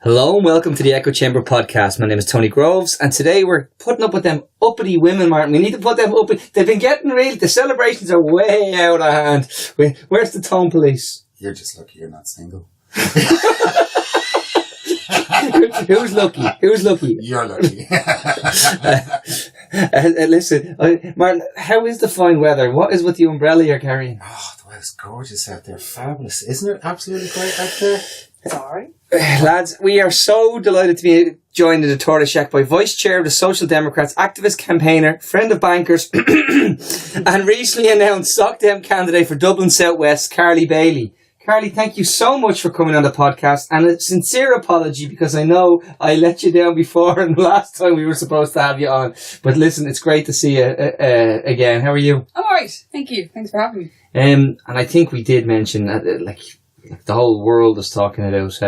Hello and welcome to the EchoChamber podcast. My name is Tony Groves and today we're putting up with them uppity women, Martin. We need to put them up. They've been getting the celebrations are way out of hand. Where's the tone police? You're just lucky you're not single. Who's lucky? Who's lucky? You're lucky. Listen, Martin, how is the fine weather? What is with the umbrella you're carrying? Oh, the weather's gorgeous out there. Fabulous. Isn't it absolutely great out there? Sorry. Lads, we are so delighted to be joined in the Tortoise Shack by Vice Chair of the Social Democrats, activist campaigner, friend of bankers, and recently announced Soc Dem candidate for Dublin South West, Carly Bailey. Carly, thank you so much for coming on the podcast, and a sincere apology because I know I let you down before and last time we were supposed to have you on. But listen, it's great to see you again. How are you? I'm alright. Thank you. Thanks for having me. And I think we did mention the whole world is talking about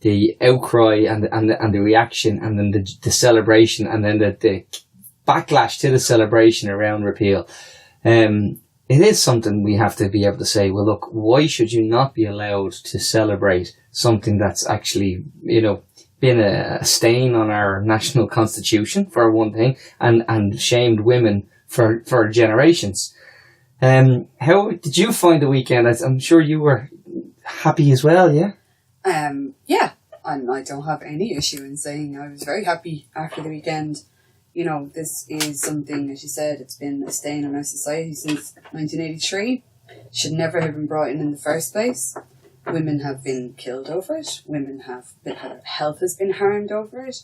the outcry and the reaction, and then the celebration, and then the backlash to the celebration around repeal. It is something we have to be able to say, well, look, why should you not be allowed to celebrate something that's actually, been a stain on our national constitution, for one thing, and shamed women for generations. How did you find the weekend? I'm sure you were happy as well, yeah? Yeah. And I don't have any issue in saying I was very happy after the weekend. This is something, as you said, it's been a stain on our society since 1983. Should never have been brought in the first place. Women have been killed over it. Their health has been harmed over it.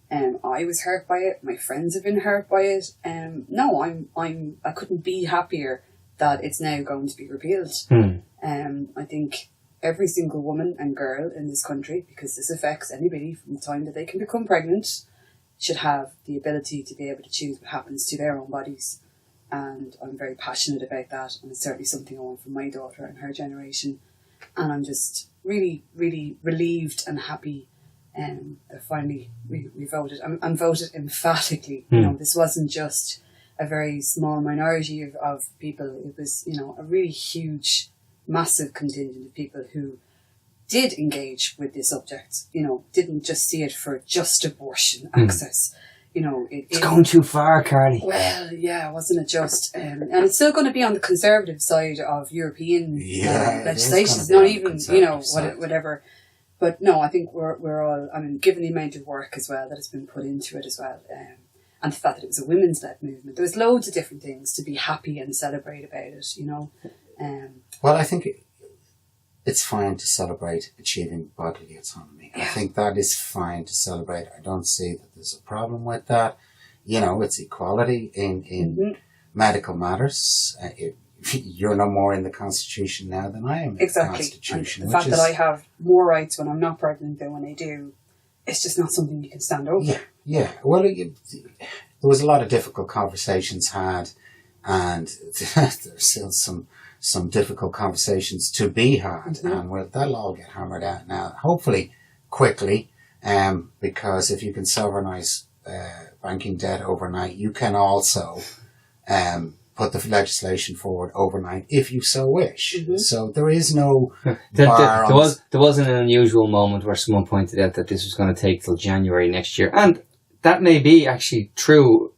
I was hurt by it. My friends have been hurt by it. I couldn't be happier that it's now going to be repealed. I think every single woman and girl in this country, because this affects anybody from the time that they can become pregnant, should have the ability to be able to choose what happens to their own bodies. And I'm very passionate about that, and it's certainly something I want for my daughter and her generation. And I'm just really, really relieved and happy that finally we voted. I'm voted emphatically. This wasn't just a very small minority of people. It was, a really huge, massive contingent of people who did engage with this subject, didn't just see it for just abortion access. It's going too far, Carly. Well, yeah, wasn't it just? And it's still going to be on the conservative side of European legislation. It's not even, whatever. But no, I think we're all, given the amount of work as well that has been put into it as well, and the fact that it was a women's-led movement, there was loads of different things to be happy and celebrate about it, Well, I think it's fine to celebrate achieving bodily autonomy. Yeah. I think that is fine to celebrate. I don't see that there's a problem with that. It's equality in medical matters. You're no more in the Constitution now than I am in the Constitution. And the fact that I have more rights when I'm not pregnant than when I do, it's just not something you can stand over. Yeah. Well, there was a lot of difficult conversations had, and there's still some difficult conversations to be had, and that'll all get hammered out now, hopefully quickly, because if you can sovereignize banking debt overnight, you can also put the legislation forward overnight if you so wish. So there is no bar. There wasn't an unusual moment where someone pointed out that this was going to take till January next year, and that may be actually true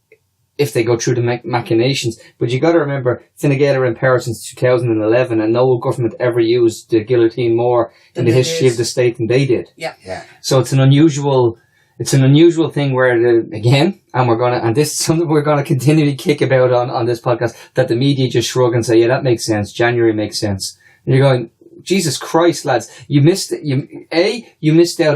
if they go through the machinations. But you got to remember, Fine Gael are in power since 2011, and no government ever used the guillotine more in the history of the state than they did. Yeah. So it's an unusual thing where, and this is something we're going to continually kick about on this podcast, that the media just shrug and say, yeah, that makes sense. January makes sense. And you're going, Jesus Christ, lads, you missed out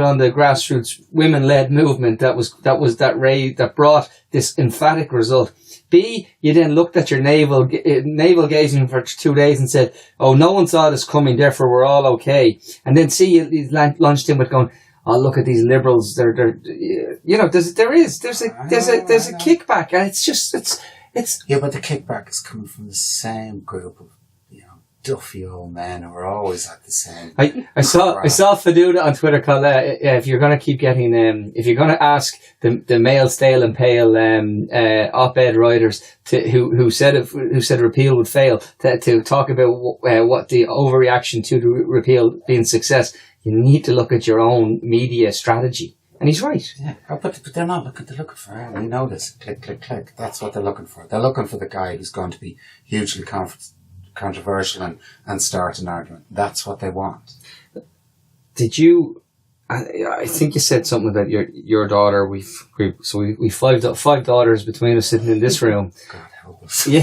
on the grassroots women-led movement that brought this emphatic result. B, you then looked at your navel gazing for 2 days and said, oh, no one saw this coming, therefore we're all okay. And then C, you launched in with going, oh, look at these liberals, there's a kickback, and it's yeah, but the kickback is coming from the same group of duffy old men who are always at the same. I saw Faduda on Twitter called if you're going to keep getting if you're going to ask the male stale and pale op-ed writers who said repeal would fail to talk about what the overreaction to the repeal being success, you need to look at your own media strategy. And he's right. Yeah, but they're not looking. They're looking for. We know this. Click, click, click. That's what they're looking for. They're looking for the guy who's going to be hugely controversial and start an argument. That's what they want. Did you? I think you said something about your daughter. We've five daughters between us sitting in this room. God help us. Yeah.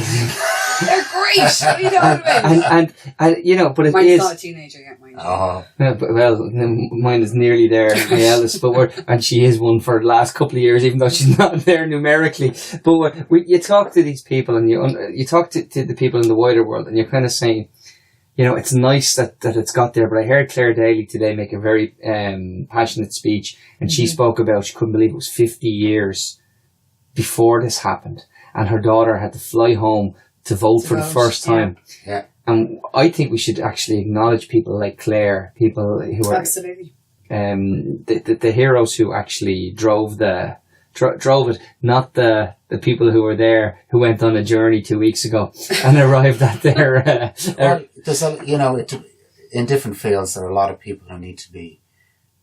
They're great. What are you talking about? And you know, but it Mine's is. not a teenager yet, mind you. Oh, Well, mine is nearly there, my eldest, and she is one for the last couple of years, even though she's not there numerically. But you talk to these people, and you talk to the people in the wider world, and you're kind of saying, you know, it's nice that it's got there. But I heard Claire Daly today make a very passionate speech, and she spoke about she couldn't believe it was 50 years before this happened, and her daughter had to fly home to vote for the first time. yeah. And I think we should actually acknowledge people like Claire, people who are Absolutely. the heroes who actually drove it, not the people who were there who went on a journey 2 weeks ago and arrived at their. Well, there's in different fields, there are a lot of people who need to be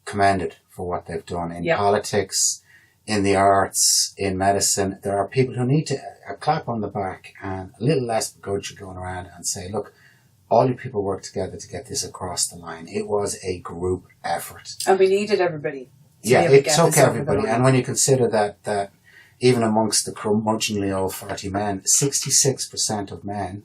commended for what they've done in politics, in the arts, in medicine. There are people who need a clap on the back and a little less begrudge going around and say, look, all you people worked together to get this across the line. It was a group effort. And we needed everybody. Yeah, it took everybody. And when you consider that even amongst the curmudgeonly old 40 men, 66% of men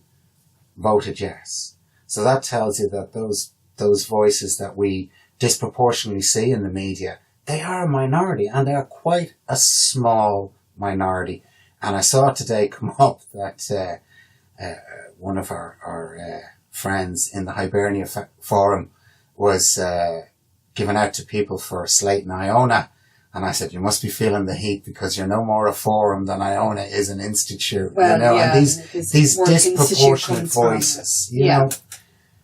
voted yes. So that tells you that those voices that we disproportionately see in the media, they are a minority, and they are quite a small minority. And I saw today come up that one of our friends in the Hibernia Forum was given out to people for Slate and Iona. And I said, you must be feeling the heat because you're no more a forum than Iona is an institute. Well, you know, yeah, and these disproportionate voices, you know.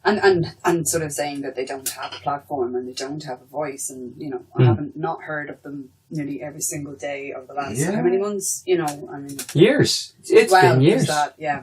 And sort of saying that they don't have a platform and they don't have a voice, and you know, I haven't not heard of them nearly every single day of the last how many months? You know, I mean, years. It's been years.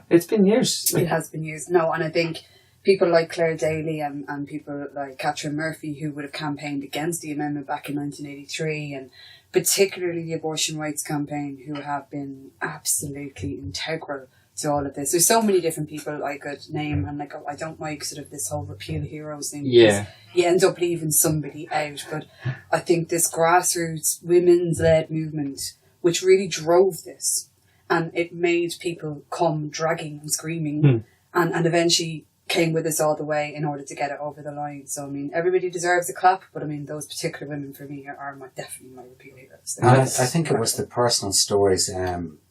It's been years. It has been years. No, and I think people like Claire Daly and people like Catherine Murphy, who would have campaigned against the amendment back in 1983, and particularly the abortion rights campaign, who have been absolutely integral to all of this. There's so many different people I could name, and like, I don't like sort of this whole repeal heroes thing. Yeah. You end up leaving somebody out. But I think this grassroots women's led movement, which really drove this, and it made people come dragging and screaming and eventually came with us all the way in order to get it over the line. So I mean, everybody deserves a clap, but I mean, those particular women for me are definitely my repeal heroes. I think it was the personal stories.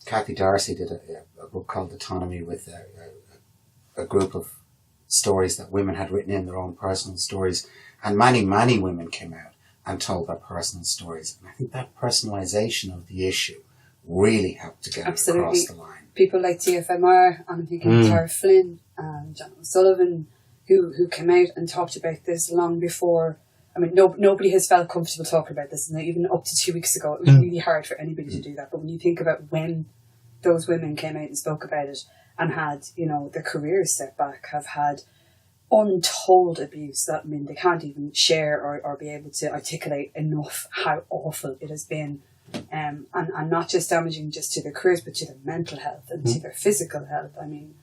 Kathy Darcy did a book called Autonomy with a group of stories that women had written in, their own personal stories, and many women came out and told their personal stories. And I think that personalisation of the issue really helped to get it across the line. People like TFMR, I'm thinking Tara Flynn and John O'Sullivan, who came out and talked about this long before. I mean, nobody has felt comfortable talking about this, and even up to 2 weeks ago, it was really hard for anybody to do that. But when you think about when those women came out and spoke about it and had, you know, their careers set back, have had untold abuse that, I mean, they can't even share or be able to articulate enough how awful it has been. And not just damaging just to their careers, but to their mental health and to their physical health. I mean,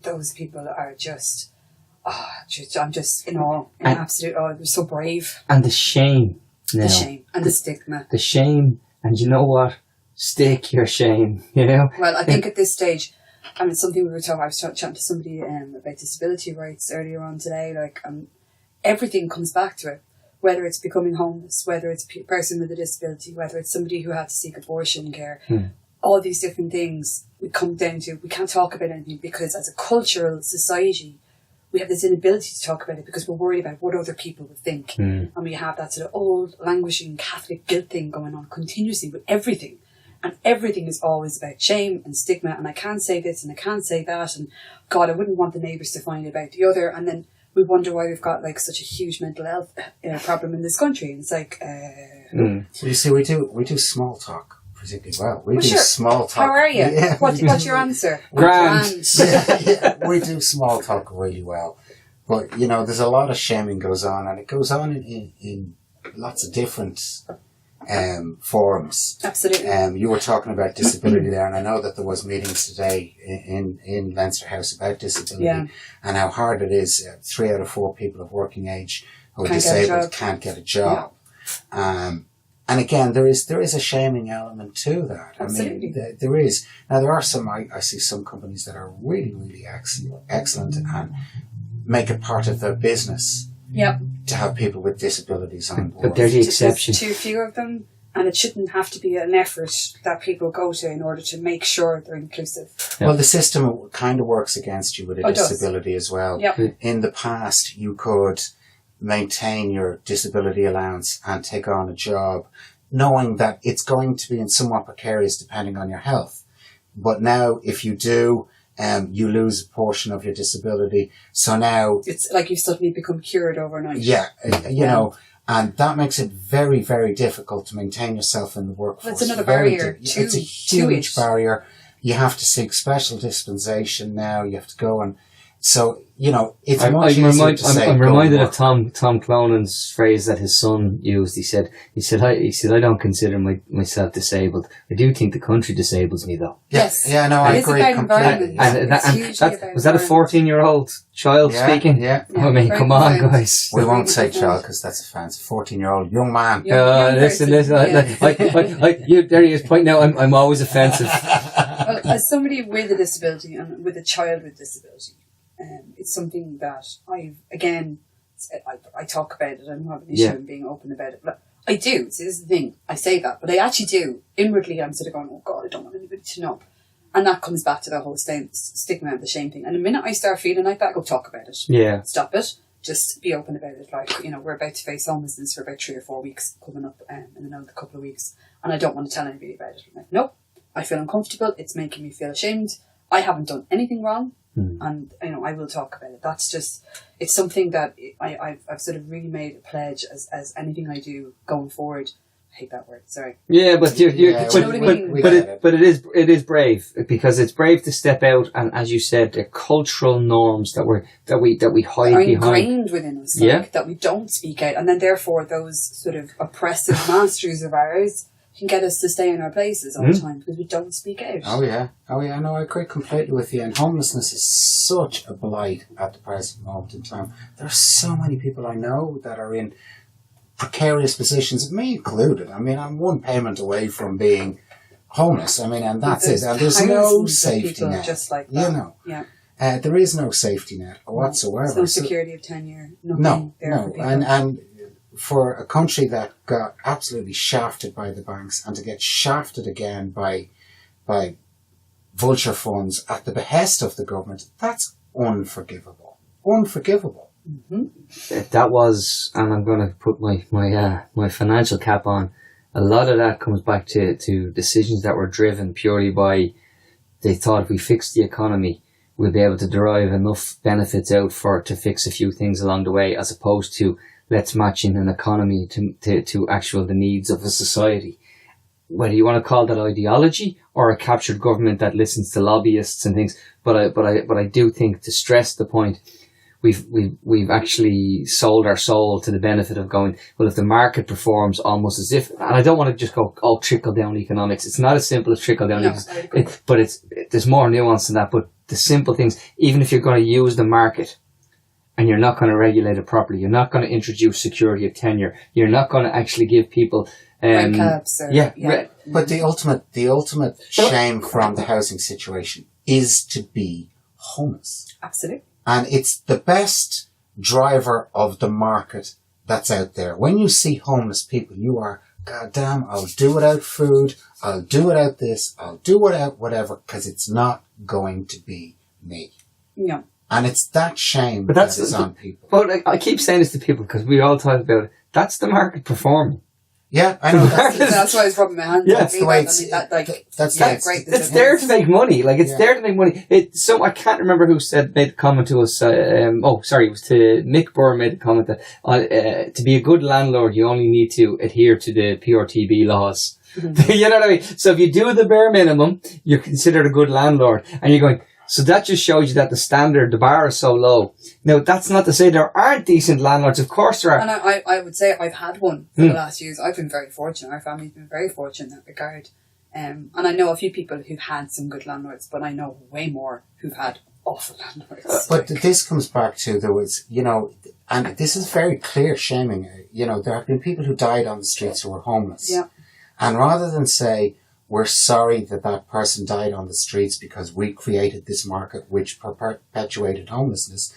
those people are just, I'm just in awe, in absolute awe. They're so brave. And the shame. The shame and the stigma. The shame, and you know what? Stick your shame, you know? Well, I think at this stage, I mean, something we were talking, I was chatting to somebody about disability rights earlier on today, like, everything comes back to it. Whether it's becoming homeless, whether it's a person with a disability, whether it's somebody who had to seek abortion care, all these different things we come down to, we can't talk about anything because as a cultural society, we have this inability to talk about it because we're worried about what other people would think. And we have that sort of old, languishing Catholic guilt thing going on continuously with everything. And everything is always about shame and stigma, and I can't say this and I can't say that, and God, I wouldn't want the neighbours to find about the other, and then we wonder why we've got like such a huge mental health problem in this country. And it's like, you see, we do small talk particularly well. We do small talk. How are you? Yeah. What's your answer? Grand. Yeah, we do small talk really well. But, there's a lot of shaming goes on, and it goes on in lots of different forms. Absolutely. You were talking about disability there, and I know that there was meetings today in Leinster House about disability and how hard it is. 3 out of 4 people of working age who are disabled can't get a job. Yeah. And again, there is a shaming element to that. Absolutely. I mean, there is. Now, there are some, I see some companies that are really, really excellent and make it part of their business to have people with disabilities on board. But there's the exception. There's too few of them, and it shouldn't have to be an effort that people go to in order to make sure they're inclusive. Yeah. Well, the system kind of works against you with a disability as well. Yep. In the past, you could maintain your disability allowance and take on a job knowing that it's going to be in somewhat precarious depending on your health. But now, if you do, you lose a portion of your disability. So now... It's like you've suddenly become cured overnight. Yeah, you know, and that makes it very, very difficult to maintain yourself in the workforce. Well, it's another barrier. It's a huge barrier. You have to seek special dispensation now. You have to go and... So, you know, it's much easier to say... I'm reminded of Tom Clonan's phrase that his son used. He said, I don't consider myself disabled. I do think the country disables me, though. Yes. Yeah, no, I agree completely. Was that a 14-year-old child speaking? Yeah. I mean, come on, guys. We won't say child because that's offensive. 14-year-old young man. Listen. There he is pointing out I'm always offensive. Well, as somebody with a disability and with a child with disability, it's something that I talk about it. I don't have an issue in being open about it. But I do. So this is the thing. I say that, but I actually do. Inwardly, I'm sort of going, oh God, I don't want anybody to know. And that comes back to the whole stigma and the shame thing. And the minute I start feeling like that, I go talk about it. Yeah. Stop it. Just be open about it. Like, you know, we're about to face homelessness for about 3 or 4 weeks coming up in another couple of weeks. And I don't want to tell anybody about it. I'm like, nope. I feel uncomfortable. It's making me feel ashamed. I haven't done anything wrong. And, you know, I will talk about it. That's just, it's something that I've sort of really made a pledge as anything I do going forward. I hate that word, sorry. Yeah, but it is brave, because it's brave to step out, and as you said, the cultural norms that we hide are behind. ingrained within us, that we don't speak out, and then therefore those sort of oppressive masters of ours can get us to stay in our places all the time because we don't speak out. Oh yeah, no, I agree completely with you. And homelessness is such a blight at the present moment in time. There are so many people I know that are in precarious positions, me included. I mean, I'm one payment away from being homeless. I mean, and that's it. And there's no safety net. Just like that. You know, there is no safety net whatsoever. There's no security of tenure. No. And for a country that got absolutely shafted by the banks and to get shafted again by vulture funds at the behest of the government, that's unforgivable. Unforgivable. Mm-hmm. That was, and I'm going to put my financial cap on, a lot of that comes back to decisions that were driven purely by, they thought if we fix the economy, we'll be able to derive enough benefits out to fix a few things along the way, as opposed to let's match in an economy to the needs of a society. Whether you want to call that ideology or a captured government that listens to lobbyists and things, but I do think, to stress the point, we've actually sold our soul to the benefit of going, well, if the market performs almost as if, and I don't want to just go all trickle down economics. It's not as simple as trickle down, but there's more nuance than that. But the simple things, even if you're going to use the market, and you're not going to regulate it properly, you're not going to introduce security of tenure, you're not going to actually give people rent caps. But the ultimate shame from the housing situation is to be homeless. Absolutely. And it's the best driver of the market that's out there. When you see homeless people, you are, God damn, I'll do without food, I'll do without this, I'll do without whatever, because it's not going to be me. Yeah. And it's that shame that is on people. But I keep saying this to people because we all talk about it. That's the market performing. Yeah, I know. That's why I was rubbing my hands. Yeah, that's the way it's... great. It's there to make money. Like, it's there to make money. So I can't remember who made the comment to us. It was to Mick Burr made the comment that to be a good landlord, you only need to adhere to the PRTB laws. Mm-hmm. You know what I mean? So if you do the bare minimum, you're considered a good landlord. And you're going, So that just shows you that the bar is so low. Now, that's not to say there aren't decent landlords. Of course there are. And I would say I've had one for the last years. I've been very fortunate. Our family's been very fortunate in that regard. And I know a few people who've had some good landlords, but I know way more who've had awful landlords. But this comes back to, there was, and this is very clear shaming. There have been people who died on the streets who were homeless. Yeah. And rather than say, we're sorry that person died on the streets because we created this market which perpetuated homelessness,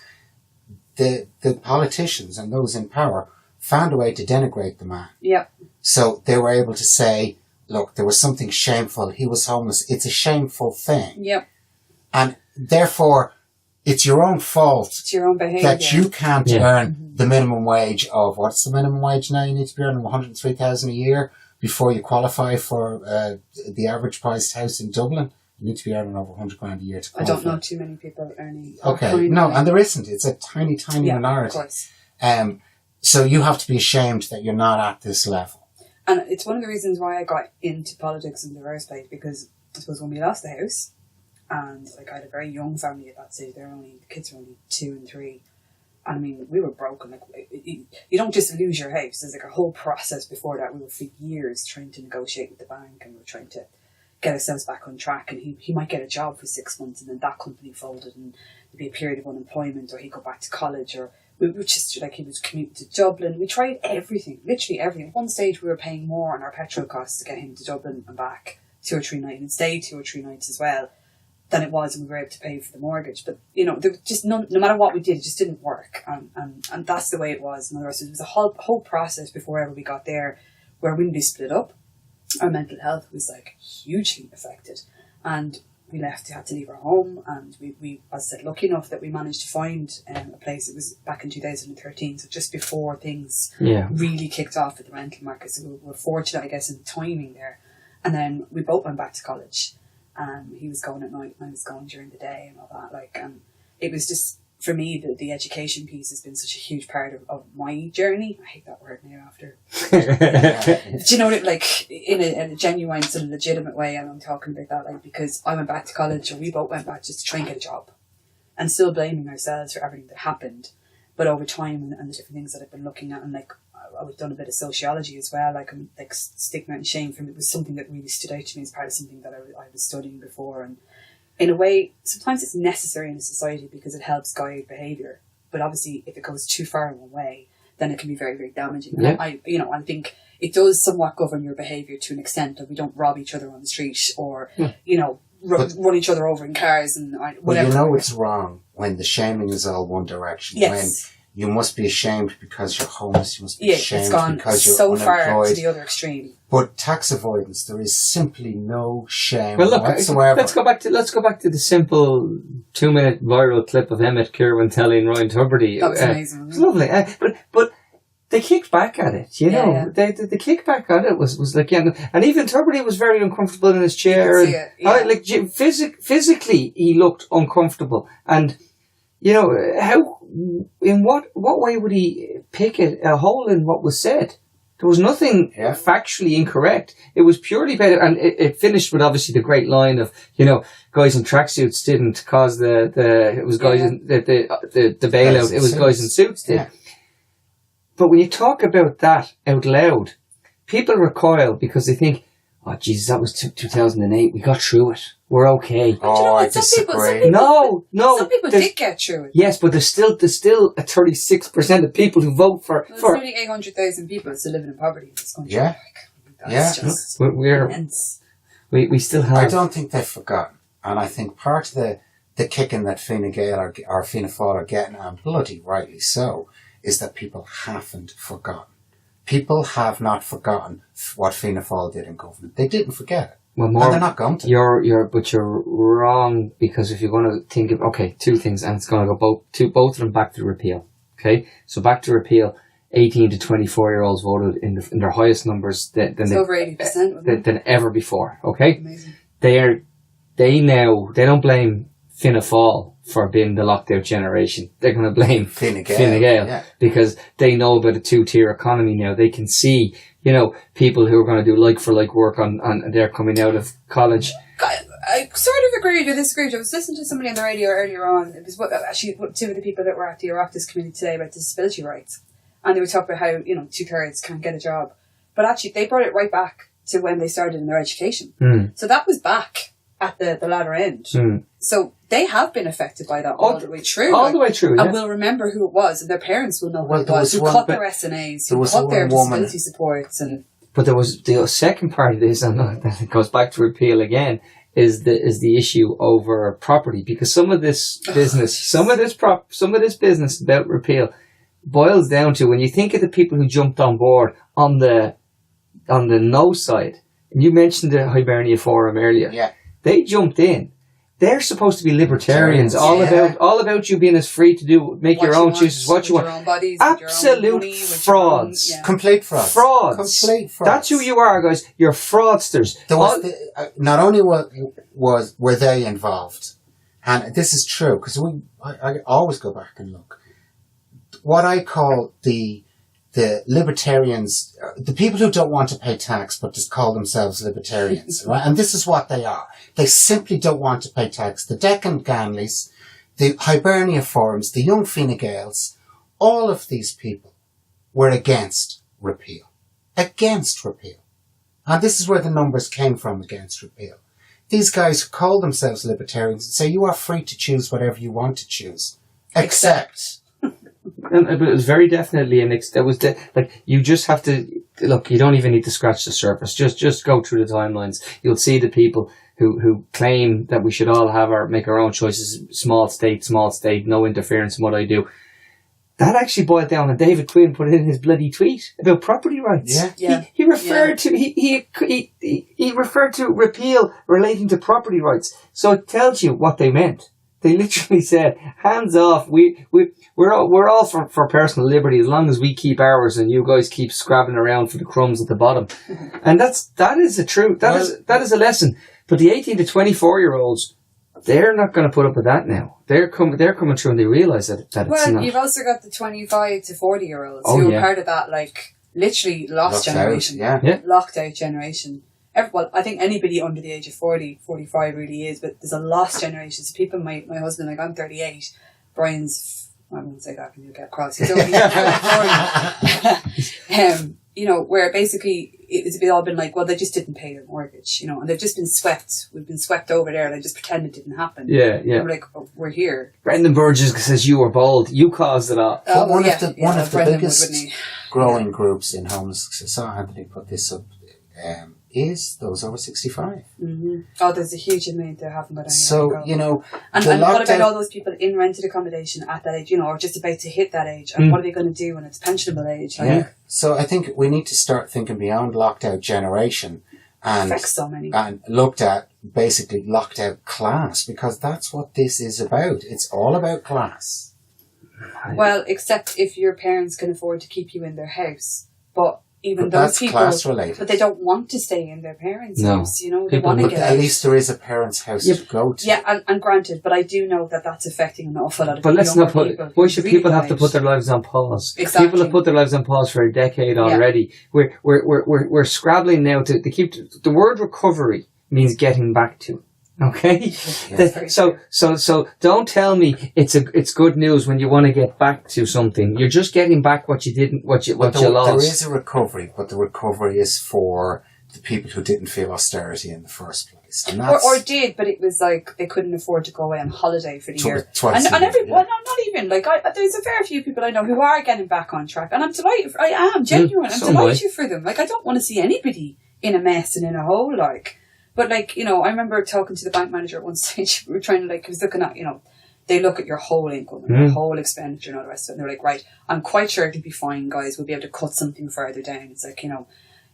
the politicians and those in power found a way to denigrate the man. Yeah. So they were able to say, look, there was something shameful. He was homeless. It's a shameful thing. Yep. And therefore, it's your own fault. It's your own behaviour. That you can't earn the minimum wage of, what's the minimum wage now? You need to be earning 103,000 a year before you qualify for the average priced house in Dublin. You need to be earning over 100 grand a year to qualify. I don't know too many people earning. Okay, no, and there isn't. It's a tiny minority. Of course. So you have to be ashamed that you're not at this level. And it's one of the reasons why I got into politics in the first place, because I suppose when we lost the house, and I had a very young family at that stage, the kids were only 2 and 3. I mean, we were broken. You don't just lose your house. There's a whole process before that. We were for years trying to negotiate with the bank, and we were trying to get ourselves back on track. And he might get a job for 6 months, and then that company folded, and there'd be a period of unemployment, or he'd go back to college, or we were just he was commuting to Dublin. We tried everything, literally everything. At one stage, we were paying more on our petrol costs to get him to Dublin and back 2 or 3 nights, and stay 2 or 3 nights as well, than it was, and we were able to pay for the mortgage. But there was just no matter what we did, it just didn't work, and that's the way it was. In other words, it was a whole process before ever we got there, where when we split up, our mental health was hugely affected, and we had to leave our home, and we as I said, lucky enough that we managed to find a place. It was back in 2013, so just before things really kicked off at the rental market. So we were fortunate, I guess, in the timing there. And then we both went back to college. He was going at night and I was going during the day and all that. And it was just, for me, the education piece has been such a huge part of my journey. I hate that word now after. Do you know what in a genuine sort of legitimate way, and I'm talking about that, because I went back to college, and we both went back just to try and get a job, and still blaming ourselves for everything that happened. But over time and the different things that I've been looking at, and I've done a bit of sociology as well, stigma and shame from it was something that really stood out to me as part of something that I was studying before. And in a way, sometimes it's necessary in a society because it helps guide behaviour. But obviously, if it goes too far one way, then it can be very, very damaging. Yeah. And I think it does somewhat govern your behaviour to an extent that we don't rob each other on the street or, run each other over in cars and whatever. Well, it's wrong when the shaming is all one direction. Yes. When you must be ashamed because you're homeless. You must be ashamed it's gone because you're so unemployed. far to the other extreme. But tax avoidance, there is simply no shame let's whatsoever. go back to the simple 2-minute viral clip of Emmett Kirwan telling Ryan Tubridy. That was amazing. It was lovely, but they kicked back at it. The kickback at it was and even Tubridy was very uncomfortable in his chair. Physically, he looked uncomfortable, and in what way would he pick a hole in what was said? There was nothing factually incorrect. It was purely about it, and it finished with obviously the great line of guys in tracksuits didn't cause the bailout. It was guys in suits did. But when you talk about that out loud, people recoil because they think, "Oh Jesus, that was 2008. We got through it. We're okay." I disagree. No. Some people did get through it. Yes, but there's still a 36% of people who vote for. There's nearly 800,000 people still living in poverty in this country. Yeah. That's just we're immense. We still have. I don't think they've forgotten, and I think part of the kicking that Fine Gael or Fianna Fáil are getting, and bloody rightly so, is that people haven't forgotten. People have not forgotten what Fianna Fáil did in government. They didn't forget it. And they're not going to. You're wrong, because if you're going to think of, two things, and it's going to go both of them back to repeal. Okay, so back to repeal, 18 to 24-year-olds voted in their highest numbers than over 80% than ever before. Okay, amazing. They don't blame Fianna Fáil for being the locked out generation. They're going to blame Fine Gael because they know about a 2-tier economy now. They can see, people who are going to do like for like work on they're coming out of college. I sort of agreed or disagreed. I was listening to somebody on the radio earlier on. It was two of the people that were at the Oireachtas committee today about disability rights. And they were talking about how, 2/3 can't get a job. But actually, they brought it right back to when they started in their education. So that was back at the latter end. So they have been affected by that all the way through. All the way through, And we'll remember who it was, and their parents will know who it was, who cut their SNAs, who cut their disability supports. But there was the second part of this, and it goes back to repeal again, is the issue over property, because some of this business, some of this business about repeal boils down to, when you think of the people who jumped on board on the no side, and you mentioned the Hibernia Forum earlier, they jumped in. They're supposed to be libertarians, all about you being as free to make what your own choices, what you want. Your own bodies, absolute money, frauds, complete frauds, complete frauds. That's who you are, guys. You're fraudsters. Not only were they involved, and this is true because I always go back and look. What I call the libertarians, the people who don't want to pay tax but just call themselves libertarians, right? And this is what they are. They simply don't want to pay tax. The Deccan Ganleys, the Hibernia Forums, the Young Fine Gaels, all of these people were against repeal. Against repeal. And this is where the numbers came from, against repeal. These guys who call themselves libertarians and say you are free to choose whatever you want to choose. Except... But it was very definitely you just have to look. You don't even need to scratch the surface. Just go through the timelines. You'll see the people who claim that we should all make our own choices. Small state, no interference in what I do. That actually boiled down, and David Quinn put it in his bloody tweet about property rights. He referred to he referred to repeal relating to property rights. So it tells you what they meant. They literally said, hands off, we're all for personal liberty as long as we keep ours and you guys keep scrabbling around for the crumbs at the bottom. And that is a truth. That is a lesson. But the 18 to 24-year-olds, they're not going to put up with that now. They're coming through and they realise that it's not. Well, you've also got the 25 to 40-year-olds who are part of that, literally lost generation. Locked out generation. I think anybody under the age of 40, 45 really is, but there's a lost generation. So people, my husband, I'm 38, Brian's, I won't say that because you'll get cross, he's only 40. Where basically it's all been they just didn't pay their mortgage, and they've just been swept. We've been swept over there and they just pretend it didn't happen. And we're we're here. Brendan Burgess says you were bold, you caused it all. One of the biggest growing groups in homelessness, I saw Anthony put this up, is those over 65. Oh, there's a huge amount there haven't got any. So, and what about all those people in rented accommodation at that age, or just about to hit that age, and what are they going to do when it's pensionable age? So I think we need to start thinking beyond locked out generation and so many. And looked at basically locked out class, because that's what this is about. It's all about class. Well, except if your parents can afford to keep you in their house, but those that's people, class related. But they don't want to stay in their parents' house. They want to get at least there is a parent's house to go to. Yeah, and granted, but I do know that that's affecting an awful lot of people. But let's not why should people have to put their lives on pause? Exactly. People have put their lives on pause for a decade already. We're scrabbling now to keep the word recovery means getting back to. Okay, so don't tell me it's good news when you want to get back to something. You're just getting back what you didn't, what you lost. There is a recovery, but the recovery is for the people who didn't feel austerity in the first place, and or did, but it was they couldn't afford to go away on holiday for the year. Twice and not even there's a fair few people I know who are getting back on track, and I'm delighted. I am genuine. I'm delighted for them. I don't want to see anybody in a mess and in a hole, But I remember talking to the bank manager at one stage. We were trying to he was looking at, they look at your whole income and your whole expenditure and all the rest of it. And they're like, right, I'm quite sure it'll be fine, guys. We'll be able to cut something further down. It's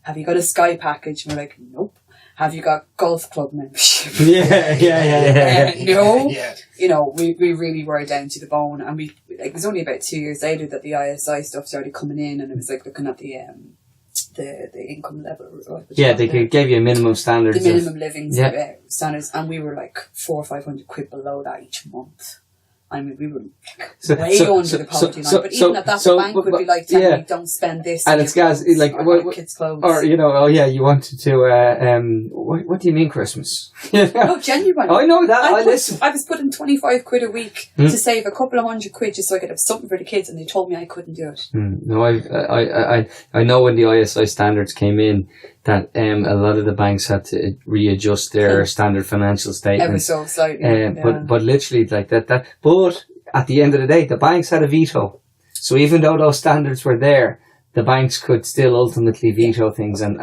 have you got a Sky package? And we're like, nope. Have you got golf club membership? Yeah. No. Yeah. We really were down to the bone. And it was only about 2 years later that the ISI stuff started coming in, and it was looking at the income level. They gave you a minimum standards. The minimum living standards, and we were 400 or 500 quid below that each month. I mean, we were way under the poverty line. But even at that, the bank would be like, telling me, don't spend this. And it's guys, like, kids' clothes. Or, you wanted to, what do you mean Christmas? No, genuinely. I know that. I was putting 25 quid a week to save a couple of £100 just so I could have something for the kids, and they told me I couldn't do it. No, I know when the ISI standards came in that a lot of the banks had to readjust their standard financial statements. Ever so slightly. But literally like that. But at the end of the day, the banks had a veto. So even though those standards were there, the banks could still ultimately veto things, and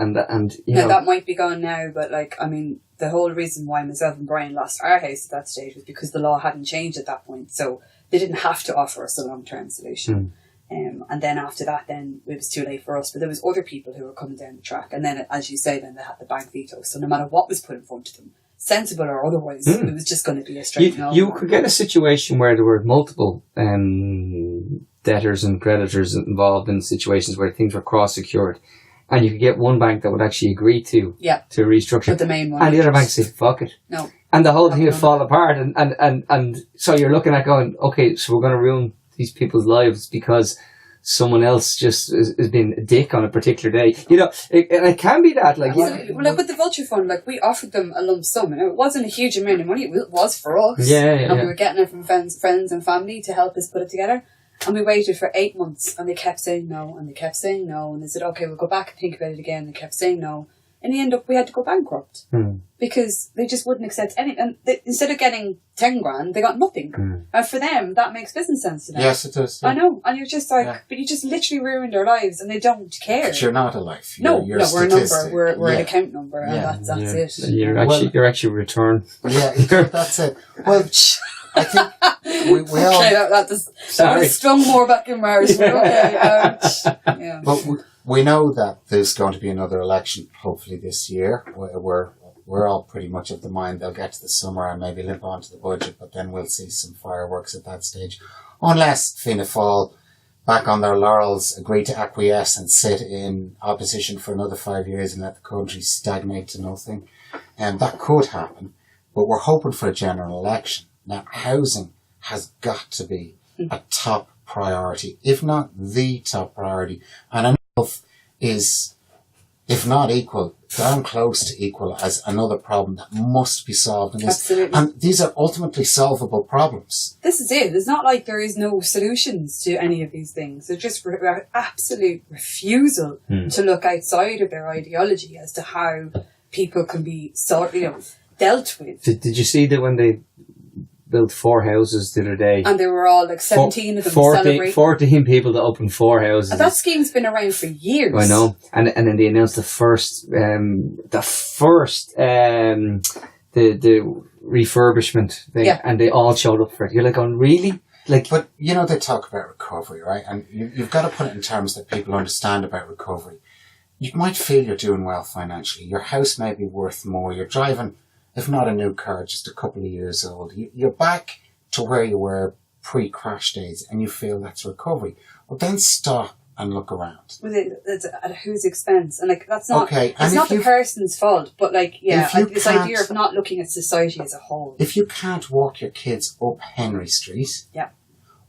you know that might be gone now. But like, I mean, the whole reason why myself and Brian lost our house at that stage was because the law hadn't changed at that point, so they didn't have to offer us a long-term solution. And then after that, then it was too late for us. But there was other people who were coming down the track, and then, as you say, then they had the bank veto. So no matter what was put in front of them, sensible or otherwise, it was just going to be a straight no. You could get a situation where there were multiple debtors and creditors involved in situations where things were cross-secured, and you could get one bank that would actually agree to restructure, but the main one, and the other bank say fuck it, no, and the whole thing would fall apart, and so you're looking at going, okay, so we're going to ruin these people's lives because someone else just has been a dick on a particular day. You know, it can be that. Like, well, like with the Vulture Fund, like we offered them a lump sum, and it wasn't a huge amount of money. It was for us. And we were getting it from friends and family to help us put it together. And we waited for 8 months, and they kept saying no, and they kept saying no, and they said, okay, we'll go back and think about it again. And they kept saying no. In the end, we had to go bankrupt because they just wouldn't accept any. And instead of getting 10 grand, they got nothing. And for them, that makes business sense to them. Yes, it does. Yeah. I know. And you're just like, but you just literally ruined their lives, and they don't care. But you're not a life. You're a we're a number. statistic. We're an account number, and that's it. You're actually return. Yeah, that's it. Well, I think we all. Okay, that strung more back in marriage. But okay, But we know that there's going to be another election, hopefully this year. We're all pretty much of the mind they'll get to the summer and maybe limp on to the budget, but then we'll see some fireworks at that stage. Unless Fianna Fáil, back on their laurels, agree to acquiesce and sit in opposition for another 5 years and let the country stagnate to nothing. And that could happen, but we're hoping for a general election. Now, housing has got to be a top priority, if not the top priority. And enough is, if not equal, damn close to equal as another problem that must be solved. Absolutely. And these are ultimately solvable problems. This is it. It's not like there is no solutions to any of these things. They're just absolute refusal to look outside of their ideology as to how people can be dealt with. Did you see that when they built 4 houses the other day? And there were all like 17 of them 14 people that opened 4 houses. And that scheme's been around for years. I know. And then they announced the refurbishment thing, and they all showed up for it. You're like, oh, really? Like, but you know, they talk about recovery, right? And you've got to put it in terms that people understand about recovery. You might feel you're doing well financially. Your house may be worth more. You're driving, if not a new car, just a couple of years old. You're back to where you were pre-crash days, and you feel that's recovery. But then stop and look around. It's at whose expense? And like, that's not, it's not the person's fault, but like, this idea of not looking at society as a whole. If you can't walk your kids up Henry Street,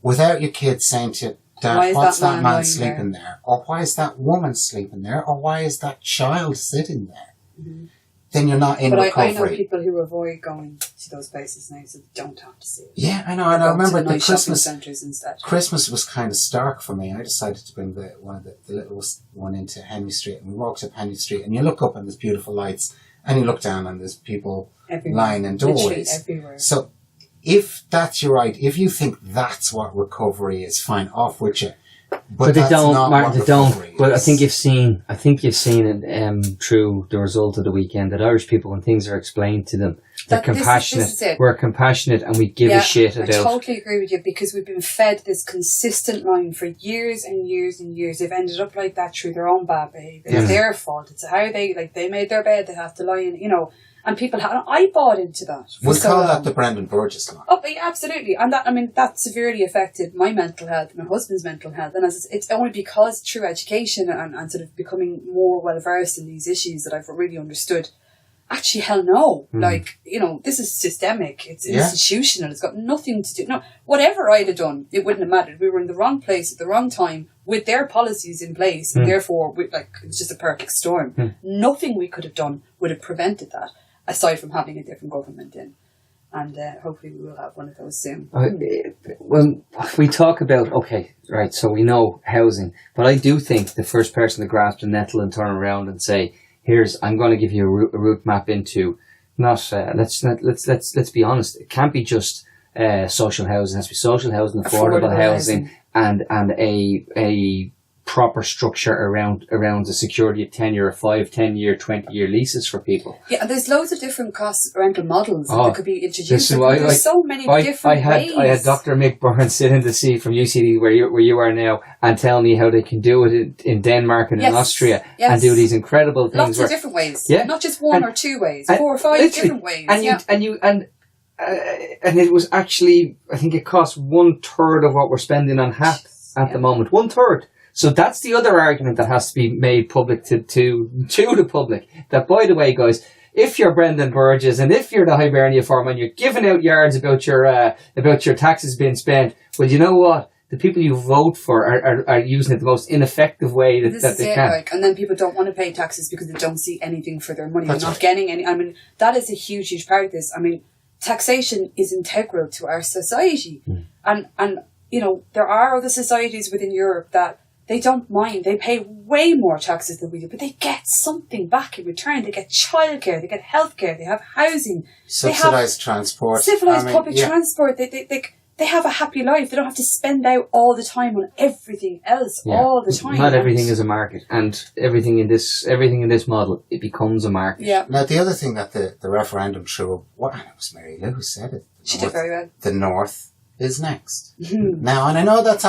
without your kids saying to you, Dad, what's that man sleeping there? Or why is that woman sleeping there? Or why is that child sitting there? Then you're not in recovery. I know people who avoid going to those places now, so they don't have to see it. Yeah, I know. And I remember the Christmas centres instead. Christmas was kind of stark for me. I decided to bring the littlest one into Henry Street, and we walked up Henry Street, and you look up and there's beautiful lights, and you look down and there's people lying in doorways. Everywhere. So if that's your idea, if you think that's what recovery is, fine, off with you. But they don't, Martin. They don't. But is. I think you've seen it through the result of the weekend that Irish people, when things are explained to them, they're compassionate. This is it. We're compassionate, and we give a shit about. I totally agree with you, because we've been fed this consistent line for years and years and years. They've ended up like that through their own bad behaviour. It's their fault. It's how they made their bed. They have to lie in, And people I bought into that. We'll call that the Brendan Burgess line. Oh, yeah, absolutely. And that severely affected my mental health, my husband's mental health. And it's only because through education and sort of becoming more well versed in these issues that I've really understood actually, hell no. Like, this is systemic. It's Yeah. institutional. It's got nothing to do. No, whatever I'd have done, it wouldn't have mattered. We were in the wrong place at the wrong time with their policies in place. And therefore, it was just a perfect storm. Nothing we could have done would have prevented that, aside from having a different government in. And hopefully we will have one of those soon. When we talk about, so we know housing, but I do think the first person to grasp the nettle and turn around and say, I'm going to give you a route map into, let's be honest, it can't be just social housing. It has to be social housing, affordable housing, and a proper structure around the security of tenure of 5, 10-year, 20-year leases for people. Yeah, and there's loads of different cost rental models that could be introduced. There's so many different ways. I had Dr. Mick Burns sit in the seat from UCD where you are now and tell me how they can do it in Denmark and in Austria and do these incredible things. Lots of different ways. Yeah. Not just one or two ways, 4 or 5 different ways. And it was actually, I think it cost 1/3 of what we're spending on HAP at the moment. 1/3. So that's the other argument that has to be made public to the public. That, by the way, guys, if you're Brendan Burgess and if you're the Hibernia Forum and you're giving out yards about your taxes being spent, well, you know what? The people you vote for are using it the most ineffective way that they can. And then people don't want to pay taxes because they don't see anything for their money. They're not getting any. I mean, that is a huge, huge part of this. I mean, taxation is integral to our society. And there are other societies within Europe that they don't mind. They pay way more taxes than we do, but they get something back in return. They get childcare, they get healthcare, they have housing, subsidised transport, civilised public transport. They have a happy life. They don't have to spend out all the time on everything else all the time. Not everything is a market, and everything in this model, it becomes a market. Yeah. Now, the other thing that the referendum threw, and it was Mary Lou who said it. She did very well. The North is next. Now, and I know that's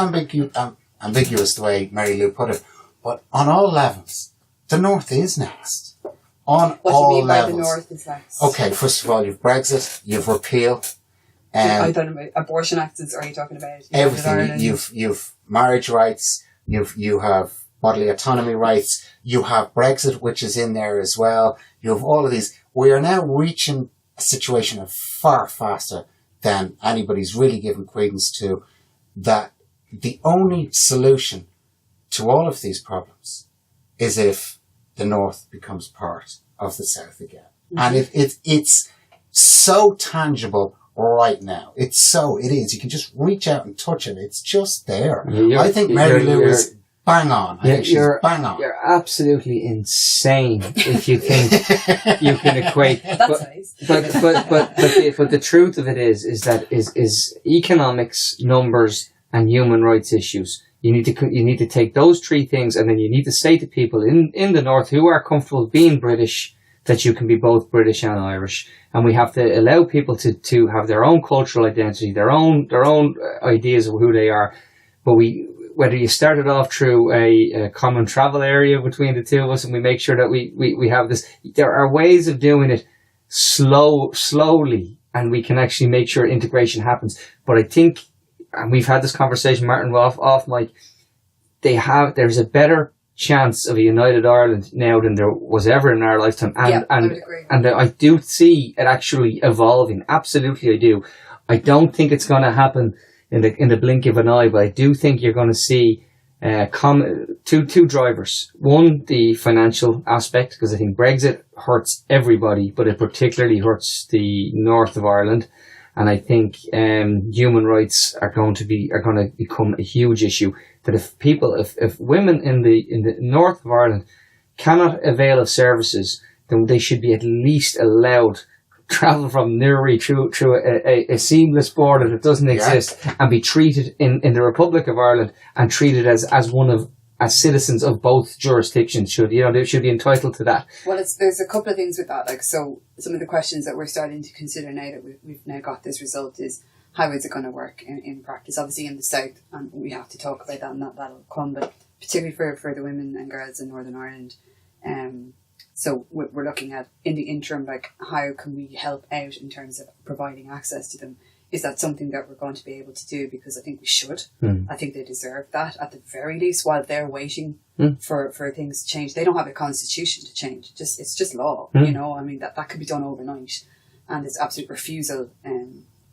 ambiguous the way Mary Lou put it, but on all levels, the North is next. On what all do you mean levels. By the North is next? Okay, first of all, you've Brexit, you've repeal. I don't know, abortion acts, are you talking about? Everything. You've marriage rights, you have bodily autonomy rights, you have Brexit, which is in there as well. You have all of these. We are now reaching a situation of far faster than anybody's really given credence to, that the only solution to all of these problems is if the North becomes part of the South again. And it's so tangible right now. It is. You can just reach out and touch it. It's just there. I think Mary Lou is bang on. I think she's bang on. You're absolutely insane if you think you can equate. That's nice. But the truth of it is that economics, numbers, and human rights issues. You need to take those three things, and then you need to say to people in the North who are comfortable being British that you can be both British and Irish, and we have to allow people to have their own cultural identity, their own ideas of who they are. But whether you started off through a common travel area between the two of us, and we make sure that we have this, there are ways of doing it slowly, and we can actually make sure integration happens. But I think, and we've had this conversation, Martin, off mic, there's a better chance of a united Ireland now than there was ever in our lifetime. I would agree. And I do see it actually evolving. Absolutely, I do. I don't think it's going to happen in the blink of an eye, but I do think you're going to see two drivers. One, the financial aspect, because I think Brexit hurts everybody, but it particularly hurts the north of Ireland. And I think human rights are going to become a huge issue. That if women in the north of Ireland cannot avail of services, then they should be at least allowed travel from Newry through a seamless border that doesn't exist, and be treated in the Republic of Ireland and treated as citizens of both jurisdictions they should be entitled to that. Well, there's a couple of things with that. Like, so some of the questions that we're starting to consider now that we've now got this result is, how is it going to work in practice? Obviously in the south, and we have to talk about that, and that'll come, but particularly for the women and girls in Northern Ireland. So we're looking at, in the interim, like, how can we help out in terms of providing access to them is that something that we're going to be able to do? Because I think we should. I think they deserve that at the very least, while they're waiting for things to change. They don't have a constitution to change. It's just law, you know. I mean, that could be done overnight, and there's absolute refusal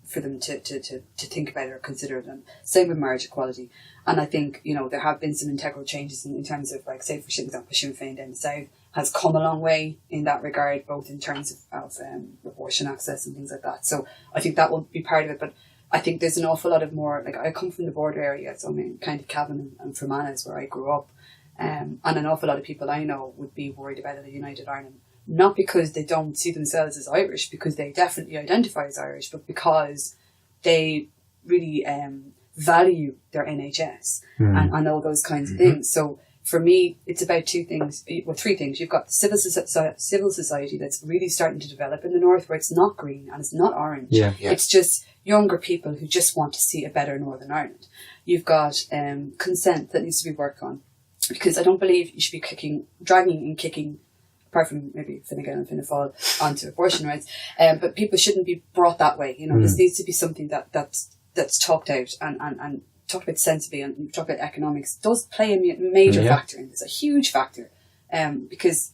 for them to think about it or consider it. And same with marriage equality. And I think, you know, there have been some integral changes in terms of, like, say, for example, Sinn Féin down the south has come a long way in that regard, both in terms of abortion access and things like that. So I think that will be part of it. But I think there's an awful lot of more, like, I come from the border area, so I'm in County Cavan and Fermanagh is where I grew up. And an awful lot of people I know would be worried about a united Ireland. Not because they don't see themselves as Irish, because they definitely identify as Irish, but because they really value their NHS and all those kinds of things. So for me, it's about three things. You've got the civil society that's really starting to develop in the north, where it's not green and it's not orange. Yeah. It's just younger people who just want to see a better Northern Ireland. You've got consent that needs to be worked on, because I don't believe you should be dragging and kicking, apart from maybe Fine Gael and Fianna Fáil, onto abortion rights. But people shouldn't be brought that way. You know, this needs to be something that's talked out and talked about sensibly, and you talk about economics. It does play a major factor in this, a huge factor, because,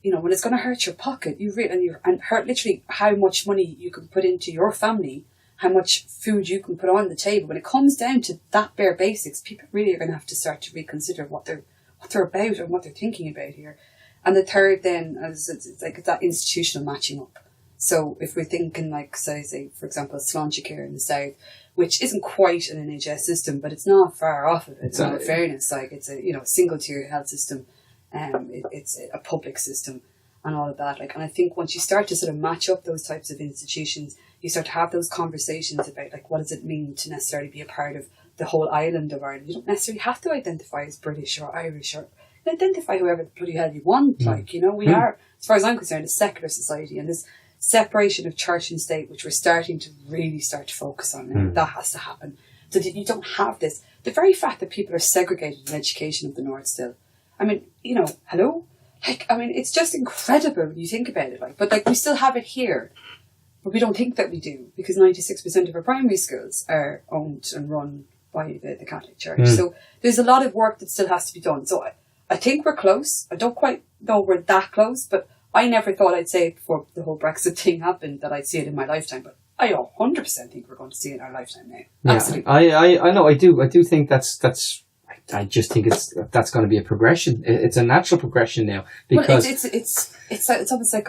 you know, when it's going to hurt your pocket, and hurt literally how much money you can put into your family, how much food you can put on the table. When it comes down to that bare basics, people really are going to have to start to reconsider what they're about and what they're thinking about here. And the third then is it's like that institutional matching up. So if we're thinking, like, say for example, Sláintecare in the south, which isn't quite an NHS system, but it's not far off of it. It's not, in fairness, like, it's a, you know, single tier health system, it's a public system and all of that. Like, and I think once you start to sort of match up those types of institutions, you start to have those conversations about, like, what does it mean to necessarily be a part of the whole island of Ireland. You don't necessarily have to identify as British or Irish, or identify whoever the bloody hell you want. Like, you know, we are, as far as I'm concerned, a secular society, and this separation of church and state, which we're starting to focus on, and that has to happen, so that you don't have this. The very fact that people are segregated in education of the north still, I mean, you know, hello? Like, I mean, it's just incredible when you think about it. Like, but, like, we still have it here, but we don't think that we do, because 96% of our primary schools are owned and run by the Catholic Church. So there's a lot of work that still has to be done. So I think we're close. I don't quite know we're that close, but I never thought I'd say it before the whole Brexit thing happened that I'd see it in my lifetime. But I 100% think we're going to see it in our lifetime now. Yeah, absolutely. I know. I do think that's. I just think that's going to be a progression. It's a natural progression now, because it's almost like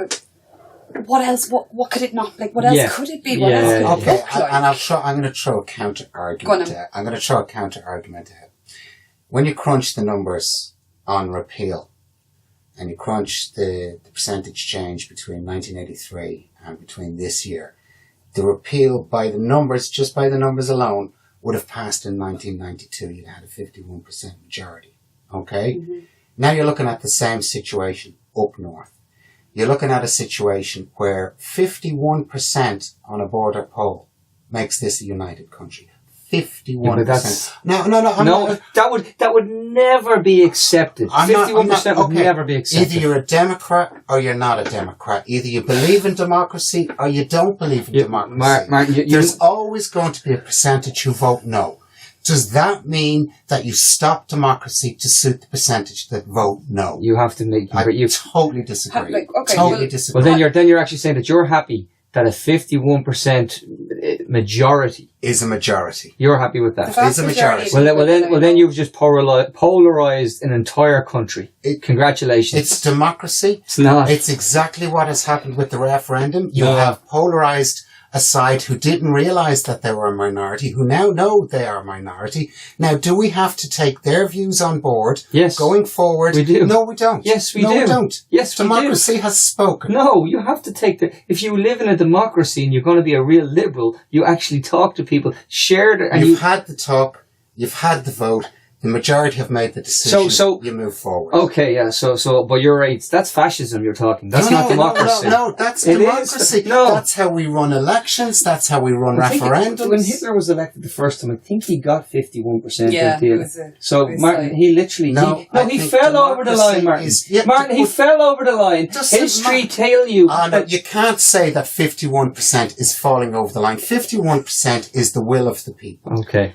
what else? What could it not, like? What else could it be? What else could it look like? And I'm going to throw a counter argument. I'm going to throw a counter argument ahead. When you crunch the numbers on repeal, and you crunch the percentage change between 1983 and between this year, the repeal by the numbers, just by the numbers alone, would have passed in 1992. You'd had a 51% majority. Okay? Now you're looking at the same situation up north. You're looking at a situation where 51% on a border poll makes this a united country. 51%. No, that would never be accepted. 51% would never be accepted. Either you're a Democrat or you're not a Democrat. Either you believe in democracy or you don't believe in democracy. Martin, there's always going to be a percentage who vote no. Does that mean that you stop democracy to suit the percentage that vote no? You have to make. I totally disagree. Disagree. Well, then you're actually saying that you're happy that a 51% majority is a majority. You're happy with that? Is a majority. Well, then you've just polarized an entire country. Congratulations. It's democracy. It's not. It's exactly what has happened with the referendum. You have polarized a side who didn't realize that they were a minority, who now know they are a minority. Now, do we have to take their views on board? Yes. Going forward? We do. No, we don't. Yes, we do. No, we don't. Yes, we do. Democracy has spoken. No, you have to take if you live in a democracy and you're going to be a real liberal, you actually talk to people, share it. You've had the talk, you've had the vote. The majority have made the decision. So you move forward. Okay, yeah. But you're right. That's fascism you're talking. That's not democracy. No, that's It democracy. is. No. That's how we run elections. That's how we run referendums. When Hitler was elected the first time, I think he got 51%. Yeah, so Martin, he literally he fell over the line, Martin. Martin, he fell over the line. History tell you that you can't say that 51% is falling over the line. 51% is the will of the people. Okay.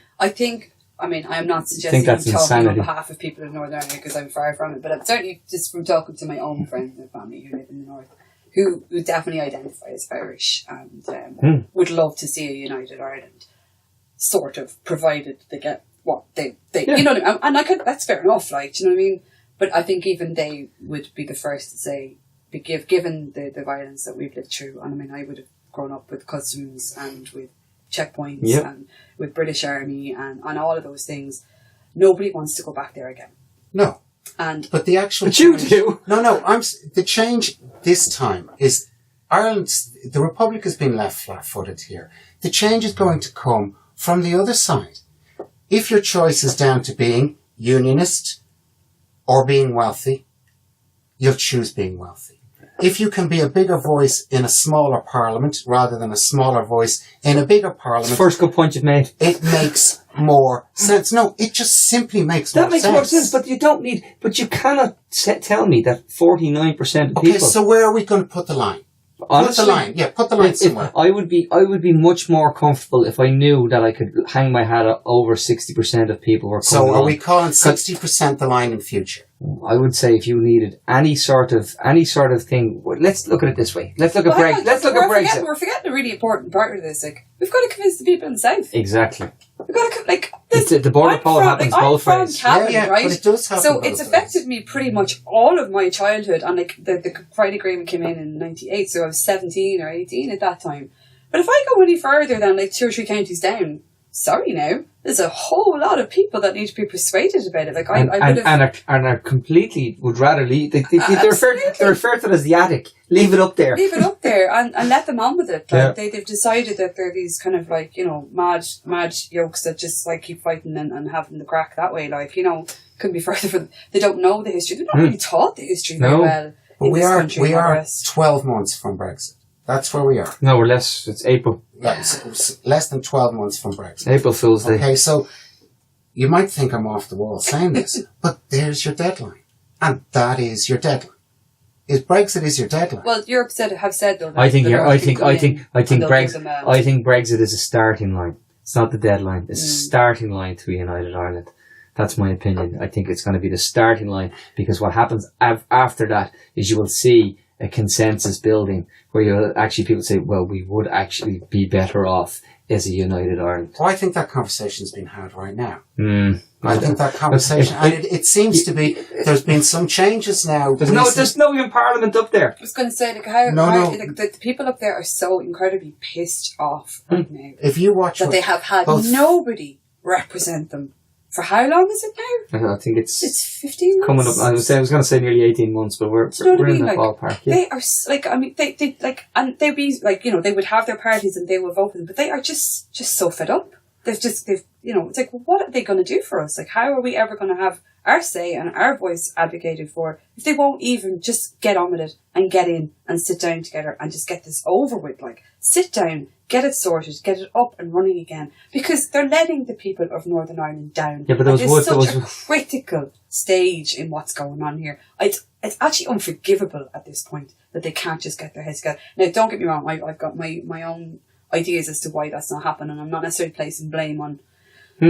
I'm not suggesting I'm talking on behalf of people in Northern Ireland because I'm far from it, but I'm certainly just from talking to my own friends and family who live in the north, who definitely identify as Irish and would love to see a united Ireland, sort of, provided they get what they you know what I mean? And that's fair enough, like, do you know what I mean? But I think even they would be the first to say, given the violence that we've lived through, and I mean, I would have grown up with customs and with checkpoints and with British Army and all of those things. Nobody wants to go back there again. No. But the actual But you do. No, the change this time is the Republic has been left flat-footed here. The change is going to come from the other side. If your choice is down to being unionist or being wealthy, you'll choose being wealthy. If you can be a bigger voice in a smaller parliament rather than a smaller voice in a bigger parliament... First good point you've made. It makes more sense. No, it just simply makes more sense. That makes more sense, but you cannot tell me that 49% of people... Okay, so where are we going to put the line? Honestly, put the line somewhere. I would be much more comfortable if I knew that I could hang my hat at over 60% of people were coming. So are we calling 60% the line in future? I would say if you needed any sort of thing, let's look at it this way. Let's look at Brexit. We're forgetting a really important part of this. Like, we've got to convince the people in the south. Exactly. We've got to the border poll happens both ways. Cavan, right? But it does happen. So it's affected me pretty much all of my childhood, and like the Pride Agreement came in '98, so I was 17 or 18 at that time. But if I go any further than like 2 or 3 counties down, sorry now, there's a whole lot of people that need to be persuaded about it. Like and are completely would rather leave. They refer to it as the attic. Leave it up there. Leave it up there and let them on with it. Like they've decided that they're these kind of like, you know, mad yokes that just like keep fighting and having the crack that way. Like, you know, couldn't be further from. They don't know the history. They're not really taught the history very well. But we are 12 months from Brexit. That's where we are. No, we're less. It's April. Yeah, it's less than 12 months from Brexit. April Fool's Day. Okay, so you might think I'm off the wall saying this, but there's your deadline. And that is your deadline. Brexit is your deadline. Well, Europe have said though. I think Brexit is a starting line. It's not the deadline. It's a starting line to a united Ireland. That's my opinion. I think it's going to be the starting line, because what happens after that is you will see a consensus building where you'll actually people say, well, we would actually be better off as a united Ireland. Well, I think that conversation's been had right now. I think that conversation, and it seems to be, there's been some changes now. There's no even Parliament up there. I was going to say, like, the people up there are so incredibly pissed off right now. If you watch that they have had nobody represent them. For how long is it now? I think it's 15 months. Coming up. I was going to say nearly 18 months, but we're in the ballpark. Yeah. They are like, I mean, they and they'd be like, you know, they would have their parties and they would vote for them, but they are just so fed up. They've you know, it's like, well, what are they going to do for us? Like, how are we ever going to have our say and our voice advocated for if they won't even just get on with it and get in and sit down together and just get this over with? Like, sit down, get it sorted, get it up and running again, because they're letting the people of Northern Ireland down. Yeah, but it's such a critical stage in what's going on here. It's actually unforgivable at this point that they can't just get their heads together. Now, don't get me wrong, I've got my own ideas as to why that's not happening, and I'm not necessarily placing blame on I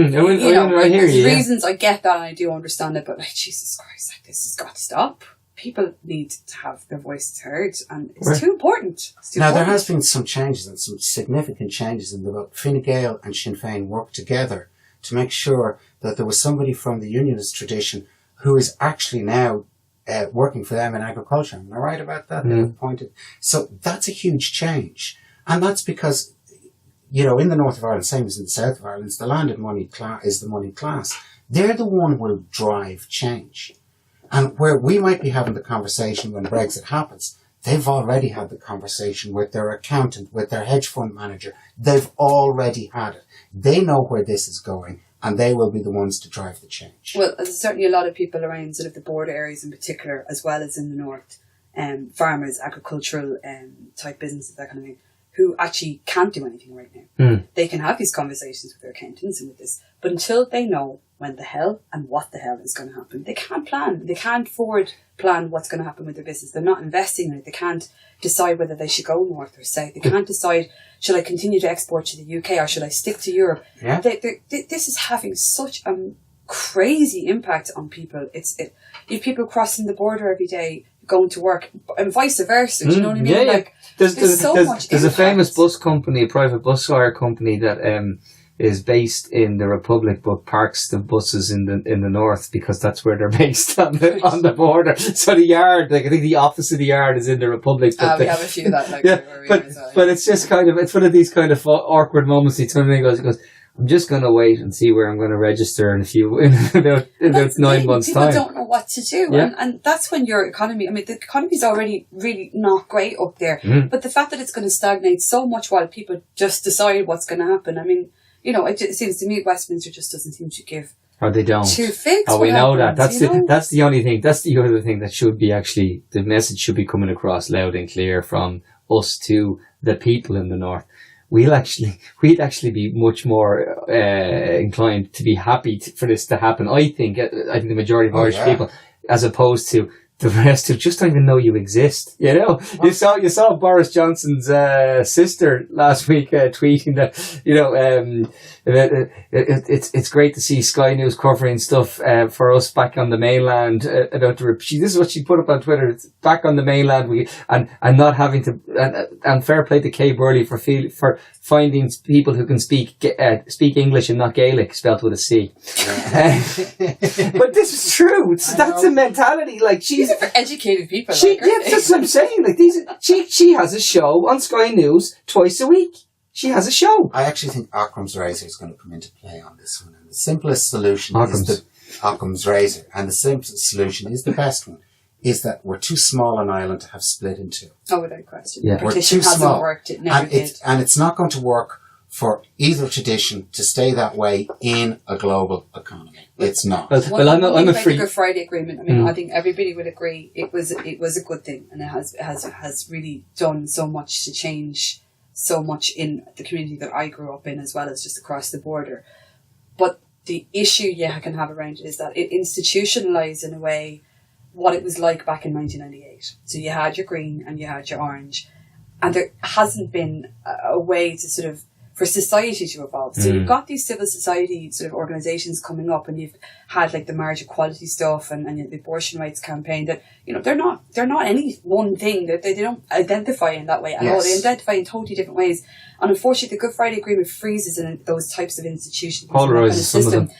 hear you. Reasons. I get that and I do understand it, but like, Jesus Christ, like, this has got to stop. People need to have their voices heard, and it's too important. There has been some changes, and some significant changes, in the Fine Gael and Sinn Féin worked together to make sure that there was somebody from the unionist tradition who is actually now working for them in agriculture. Am I right about that? They appointed. So that's a huge change, and that's because, you know, in the north of Ireland, same as in the south of Ireland, the landed money is the money class. They're the one who will drive change. And where we might be having the conversation when Brexit happens, they've already had the conversation with their accountant, with their hedge fund manager. They've already had it. They know where this is going. and they will be the ones to drive the change. Well, there's certainly a lot of people around sort of the border areas in particular, as well as in the north, farmers, agricultural type businesses, that kind of thing, who actually can't do anything right now. They can have these conversations with their accountants and with this, but until they know when the hell and what the hell is going to happen, they can't plan. They can't forward plan what's going to happen with their business. They're not investing in it. They can't decide whether they should go north or south. They can't decide, should I continue to export to the UK or should I stick to Europe? Yeah. This is having such a crazy impact on people. You have people crossing the border every day, going to work, and vice versa. Do you know what I mean? Yeah. Like, there's there's a famous bus company, a private bus hire company that is based in the Republic but parks the buses in the north because that's where they're based on the border. So the yard, like I think the office of the yard is in the Republic. But we have a few of that. Like, yeah, but it's just kind of, it's one of these kind of awkward moments. He turns and goes, I'm just going to wait and see where I'm going to register in about 9 months' time. People don't know what to do. Yeah. And that's when your economy, I mean, the economy's already really not great up there. But the fact that it's going to stagnate so much while people just decide what's going to happen, I mean, you know, it seems to me Westminster just doesn't seem to give they don't. two figs. Oh, we know happens, that. That's the only thing. That's the other thing that should be actually, the message should be coming across loud and clear from us to the people in the north. We'd actually be much more inclined to be happy for this to happen. I think the majority of Irish people, as opposed to the rest who just don't even know you exist. You know, you saw Boris Johnson's sister last week tweeting that, you know, it's great to see Sky News covering stuff for us back on the mainland about this is what she put up on Twitter. It's back on the mainland, and not having to, and fair play to Kay Burley for finding people who can speak English and not Gaelic, spelt with a C. But this is true. That's a mentality. Like, these are for educated people. That's what I'm saying. Like, she has a show on Sky News twice a week. She has a show. I actually think Occam's razor is going to come into play on this one. And the simplest solution is Occam's razor, and the simplest solution is the best one. Is that we're too small an island to have split in two. Oh, without question. Yeah. We're too small. Worked. It never did. And it's not going to work for either tradition to stay that way in a global economy. It's not. Well, I'm a free. The Good Friday Agreement. I mean, I think everybody would agree it was a good thing, and it has really done so much to change so much in the community that I grew up in, as well as just across the border. But the issue you can have around it is that it institutionalized in a way what it was like back in 1998. So you had your green and you had your orange, and there hasn't been a way to sort of, for society to evolve. So you've got these civil society sort of organisations coming up, and you've had like the marriage equality stuff and the abortion rights campaign that, you know, they're not any one thing. They don't identify in that way at all. They identify in totally different ways. And unfortunately, the Good Friday Agreement freezes in those types of institutions, polarises some of them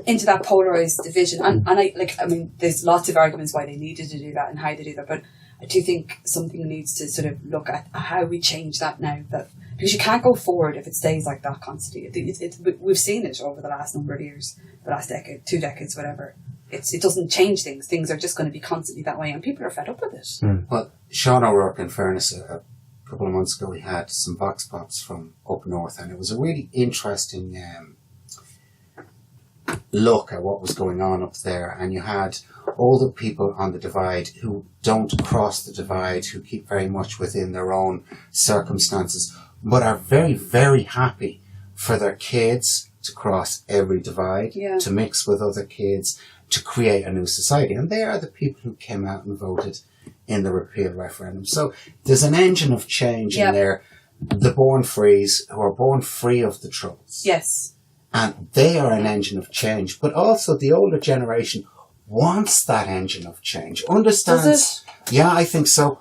into that polarised division. And I mean, there's lots of arguments why they needed to do that and how they do that, but I do think something needs to sort of look at how we change that now. Because you can't go forward if it stays like that constantly. We've seen it over the last number of years, the last decade, 2 decades, whatever. It doesn't change things. Things are just going to be constantly that way, and people are fed up with it. Well, Sean O'Rourke, in fairness, a couple of months ago, we had some vox pops from up north, and it was a really interesting look at what was going on up there. And you had all the people on the divide who don't cross the divide, who keep very much within their own circumstances, but are very, very happy for their kids to cross every divide, to mix with other kids, to create a new society. And they are the people who came out and voted in the repeal referendum. So there's an engine of change in there. The born frees, who are born free of the troubles. Yes. And they are an engine of change. But also the older generation wants that engine of change. Understands. Does it? Yeah, I think so.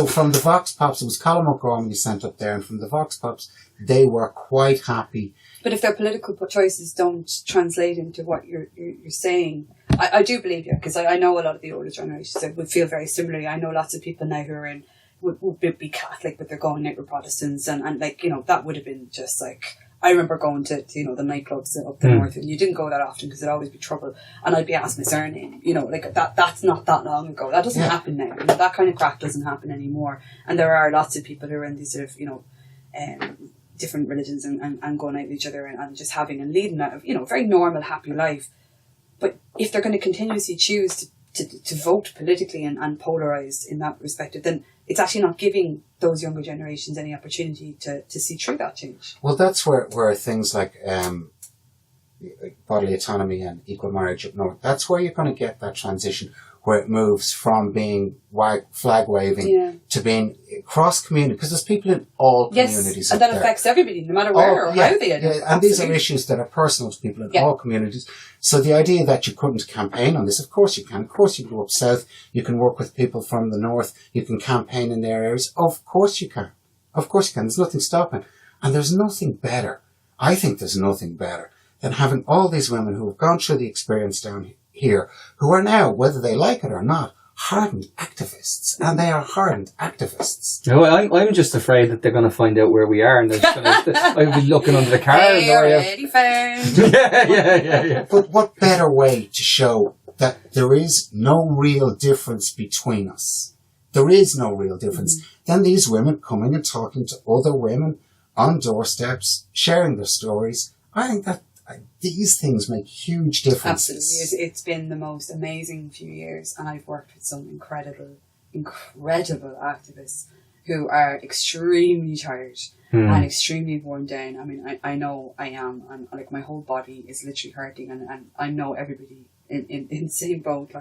From the vox pops, it was Colin O'Gorman you sent up there, and from the vox pops, they were quite happy. But if their political choices don't translate into what you're saying, I do believe you, because I know a lot of the older generations would feel very similarly. I know lots of people now who are would be Catholic, but they're going out with Protestants, and like, you know, that would have been just like, I remember going to you know, the nightclubs up the north, and you didn't go that often because there'd always be trouble, and I'd be asked my surname, you know, like that's not that long ago. That doesn't happen now. You know, that kind of crap doesn't happen anymore, and there are lots of people who are in these sort of, you know, different religions and going out with each other and just having and leading a very normal, happy life. But if they're going to continuously choose to vote politically and polarise in that respect, then it's actually not giving those younger generations any opportunity to see through that change. Well, that's where things like bodily autonomy and equal marriage up north, that's where you're going to get that transition, where it moves from being flag waving to being cross community, because there's people in all communities. Yes, and that affects everybody, no matter where or how they identify. And these are issues that are personal to people in all communities. So the idea that you couldn't campaign on this, of course you can. Of course you can go up south, you can work with people from the north, you can campaign in their areas. Of course you can. Of course you can. There's nothing stopping. And there's nothing better. I think there's nothing better than having all these women who have gone through the experience down here, who are now, whether they like it or not, hardened activists. And they are hardened activists. No, I'm just afraid that they're going to find out where we are, and they're just I'll be looking under the car. They already found. Yeah. But what better way to show that there is no real difference between us? There is no real difference than these women coming and talking to other women on doorsteps, sharing their stories. I think that these things make huge differences. Absolutely. It's been the most amazing few years, and I've worked with some incredible activists who are extremely tired and extremely worn down. I mean, I know I am, and like my whole body is literally hurting, and I know everybody in the same boat.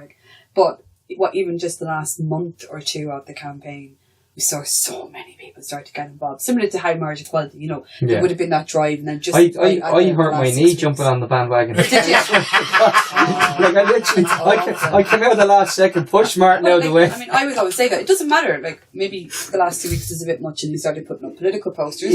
But even just the last month or two of the campaign, we saw so many people start to get involved. Similar to how marriage equality, there would have been that drive, and then just I hurt my knee jumping on the bandwagon. Did you? I came out the last second, pushed Martin out of the way. I mean, I would always say that it doesn't matter. Like, maybe the last 2 weeks is a bit much, and we started putting up political posters.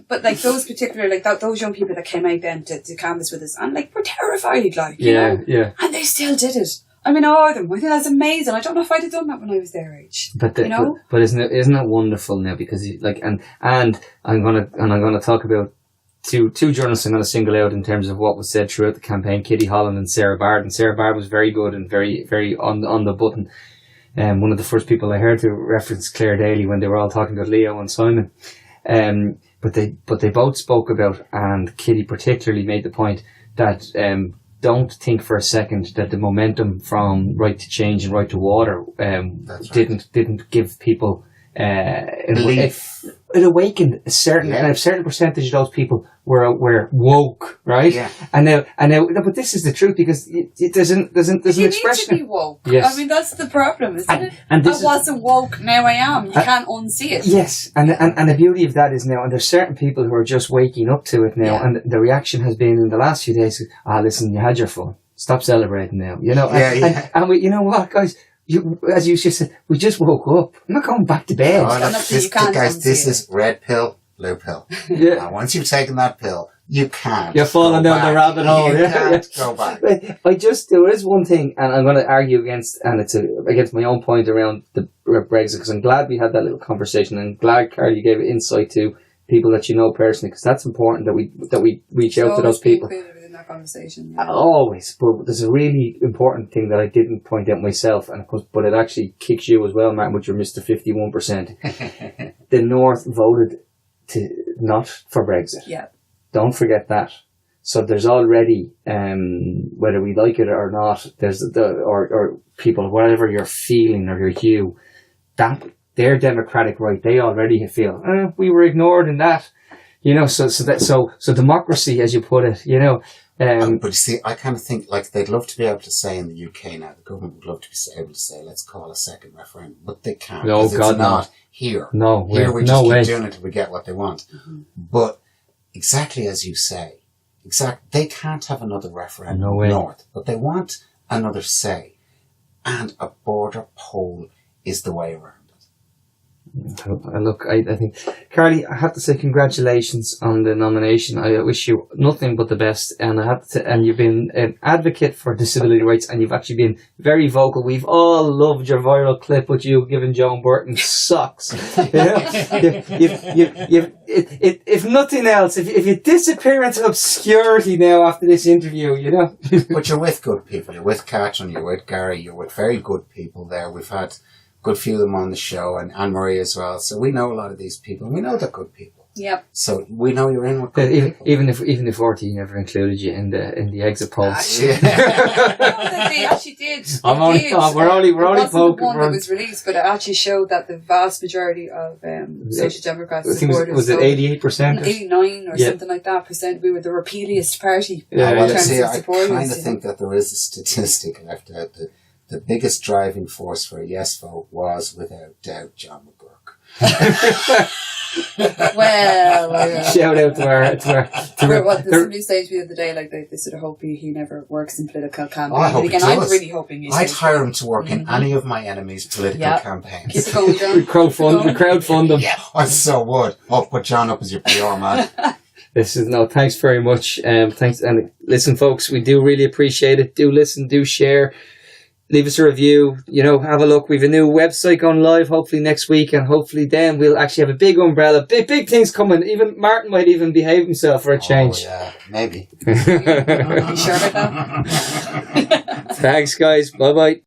But like those particular, those young people that came out then to canvass with us, and were terrified, you know, and they still did it. I mean, all of them. I think that's amazing. I don't know if I'd have done that when I was their age. But isn't it wonderful now? Because and I'm gonna talk about two journalists I'm gonna single out in terms of what was said throughout the campaign: Kitty Holland and Sarah Bard. And Sarah Bard was very good and very very on the button. One of the first people I heard to reference Claire Daly when they were all talking about Leo and Simon. But they both spoke about, and Kitty particularly made the point that don't think for a second that the momentum from Right to Change and Right to Water didn't give people belief. It awakened a certain percentage of those people were woke, right? Yeah. And now, but this is the truth, because there's an expression. You need to be woke. Yes. I mean, that's the problem, isn't it? And I wasn't woke, now I am. You can't unsee it. Yes, and the beauty of that is now, and there's certain people who are just waking up to it now, and the reaction has been in the last few days, listen, you had your fun. Stop celebrating now, you know. And we, you know what, guys? As you just said, we just woke up. I'm not going back to bed. This is red pill, blue pill. Yeah. And once you've taken that pill, you can't. You're falling down the rabbit hole. You can't go back. There is one thing, and I'm going to argue against, and it's against my own point around the Brexit, because I'm glad we had that little conversation, and glad, Carl, you gave insight to people that you know personally, because that's important that we reach out to those people. Conversation. Always, but there's a really important thing that I didn't point out myself, but it actually kicks you as well, Martin, with your Mr. 51%. The North voted not for Brexit. Yeah. Don't forget that. So there's already, whether we like it or not, there's or people, whatever your feeling or your hue, that their democratic right, they already feel, we were ignored in that. You know, so democracy, as you put it, you know. But you see, I kind of think they'd love to be able to say in the UK now, the government would love to be able to say, let's call a second referendum, but they can't. No, God, it's not here. No, here we just keep doing it until we get what they want. Mm-hmm. But exactly as you say, they can't have another referendum north, but they want another say, and a border poll is the way around. Look, I think, Carly, I have to say congratulations on the nomination. I wish you nothing but the best, and and you've been an advocate for disability rights, and you've actually been very vocal. We've all loved your viral clip with you giving Joan Burton socks. If nothing else, if you disappear into obscurity now after this interview, you know. But you're with good people. You're with Catherine, you're with Gary, you're with very good people there. We've had good few of them on the show, and Anne-Marie as well. So we know a lot of these people, and we know they're good people. Yep. So we know you're in with good Even, people. even if RT never included you in the exit polls. Yeah. No, they actually did. I'm They only- did. we're only It wasn't poking. the one that was released, but it actually showed that the vast majority of Social Democrats I think supporters was it 88%? 89 or Yeah. something like that %. We were the repealiest party. Yeah, in Well, terms see, of I supporters, kind of you think that there is a statistic left out that the biggest driving force for a yes vote was, without doubt, John McGurk. Well, Shout out to our what somebody said to me the other day, like they sort of hope he never works in political campaign. I hope And again, he I'm does. really hoping he I'd stays. hire him to work in any of my enemies' political Yeah. campaigns. Keep it going, John. crowdfund them. Yeah, I so would. I'll put John up as your PR man. Thanks very much. Thanks, and listen, folks, we do really appreciate it. Do listen, do share, leave us a review. Have a look. We've a new website going live. Hopefully next week, and hopefully then we'll actually have a big umbrella, big things coming. Even Martin might even behave himself for a change. Oh, yeah, maybe. You sure about that? Thanks, guys. Bye bye.